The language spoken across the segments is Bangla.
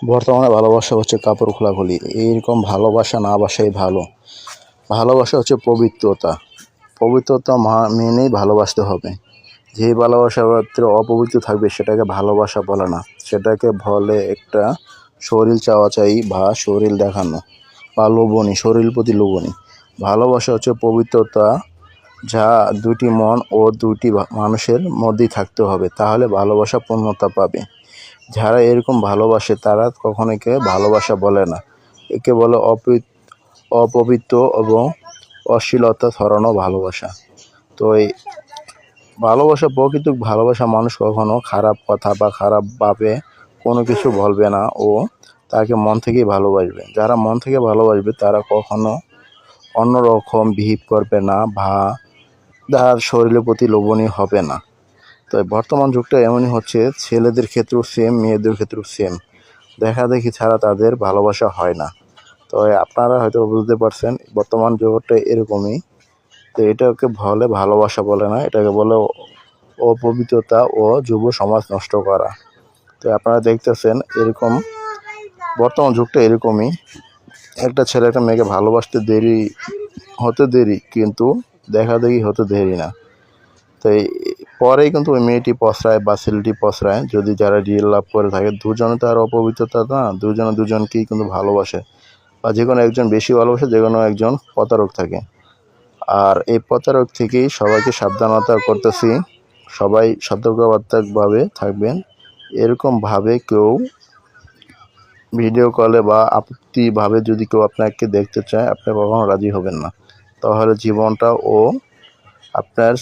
বর্তমানে ভালোবাসা হচ্ছে কাপড় খোলাখুলি। এইরকম ভালোবাসা না বাসাই ভালো। ভালোবাসা হচ্ছে পবিত্রতা। পবিত্রতা মেনেই ভালোবাসতে হবে। যে ভালোবাসা অপবিত্র থাকবে সেটাকে ভালোবাসা বলে না, সেটাকে বলে একটা শরীর চাওয়াচাই বা শরীর দেখানো বা লোভনী, শরীর প্রতি লোভনী। ভালোবাসা হচ্ছে পবিত্রতা, যা দুটি মন ও দুটি মানুষের মধ্যেই থাকতে হবে, তাহলে ভালোবাসা পূর্ণতা পাবে। যারা এরকম ভালোবাসে তারা কখনো একে ভালোবাসা বলে না, একে বলে অপবিত্র এবং অশ্লীলতা ছড়ানো ভালোবাসা। তো এই ভালোবাসা, প্রকৃত ভালোবাসা মানুষ কখনো খারাপ কথা বা খারাপভাবে কোনো কিছু বলবে না ও তাকে মন থেকেই ভালোবাসবে। যারা মন থেকে ভালোবাসবে তারা কখনো অন্যরকম বিহেভ করবে না বা তার শরীরের প্রতি লোভনীয় হবে না। তো বর্তমান যুগটা এমনই হচ্ছে, ছেলেদের ক্ষেত্রেও সেম, মেয়েদের ক্ষেত্রেও সেম। দেখাদেখি ছাড়া তাদের ভালোবাসা হয় না। তো আপনারা হয়তো বুঝতে পারছেন বর্তমান জগৎটা এরকমই। তো এটাকে বলে ভালোবাসা বলে না, এটাকে বলে অপবিত্রতা ও যুব সমাজ নষ্ট করা। তো আপনারা দেখতেছেন এরকম বর্তমান যুগটা এরকমই। একটা ছেলে একটা মেয়েকে ভালোবাসতে দেরি কিন্তু দেখাদেখি হতে দেরি না। তো পরেই কিন্তু ওই মেয়েটি পছড়ায় বা ছেলেটি পছড়ায়, যদি যারা রিয়েল লাভ করে থাকে। দুজনে তো আর অপবিত্রতা না, দুজনে দুজনকেই কিন্তু ভালোবাসে, বা যে কোনো একজন বেশি ভালোবাসে, যে কোনো একজন প্রতারক থাকে। আর এই প্রতারক থেকেই সবাইকে সাবধানতা করতেছি, সবাই সতর্কবার্তাভাবে থাকবেন। এরকমভাবে কেউ ভিডিও কলে বা আপত্তিভাবে যদি কেউ আপনাকে দেখতে চায়, আপনি কখনো রাজি হবেন না, তাহলে জীবনটা ও আপনার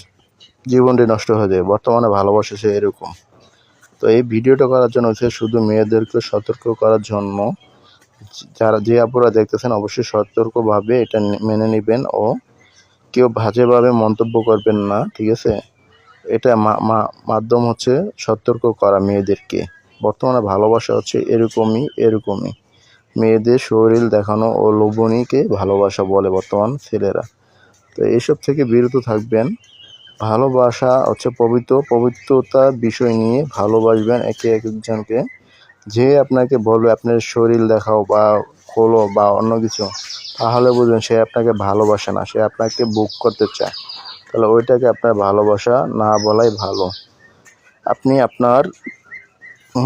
জীবনটি নষ্ট হয়ে যায়। বর্তমানে ভালোবাসা সে এরকম। তো এই ভিডিওটা করার জন্য হচ্ছে শুধু মেয়েদেরকে সতর্ক করার জন্য। যে আপুরা দেখতেছেন অবশ্যই সতর্কভাবে এটা মেনে নেবেন ও কেউ বাজেভাবে মন্তব্য করবেন না, ঠিক আছে? এটা মাধ্যম হচ্ছে সতর্ক করা মেয়েদেরকে। বর্তমানে ভালোবাসা হচ্ছে এরকমই। মেয়েদের শরীর দেখানো ও লোভনীকে ভালোবাসা বলে বর্তমান ছেলেরা। তো এইসব থেকে বিরত থাকবেন। ভালোবাসা হচ্ছে পবিত্রতার বিষয় নিয়ে ভালোবাসবেন একে একজনকে। যে আপনাকে বলবে আপনার শরীর দেখাও বা খোলো বা অন্য কিছু, তাহলে বুঝবেন সে আপনাকে ভালোবাসে না, সে আপনাকে বুক করতে চায়। তাহলে ওইটাকে আপনার ভালোবাসা না বলাই ভালো। আপনি আপনার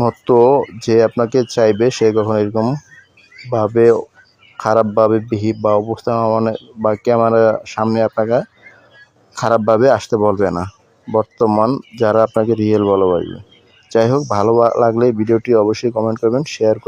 মতো যে আপনাকে চাইবে সে কখনো এরকমভাবে খারাপভাবে বিহেভ বা উপস্থাপনা বা ক্যামেরার সামনে আপনাকে খারাপভাবে আসতে বলবে না বর্তমান যারা আপনাকে রিয়েল ভালোবাসবে। যাই হোক, ভালো লাগলে ভিডিওটি অবশ্যই কমেন্ট করবেন, শেয়ার করবেন।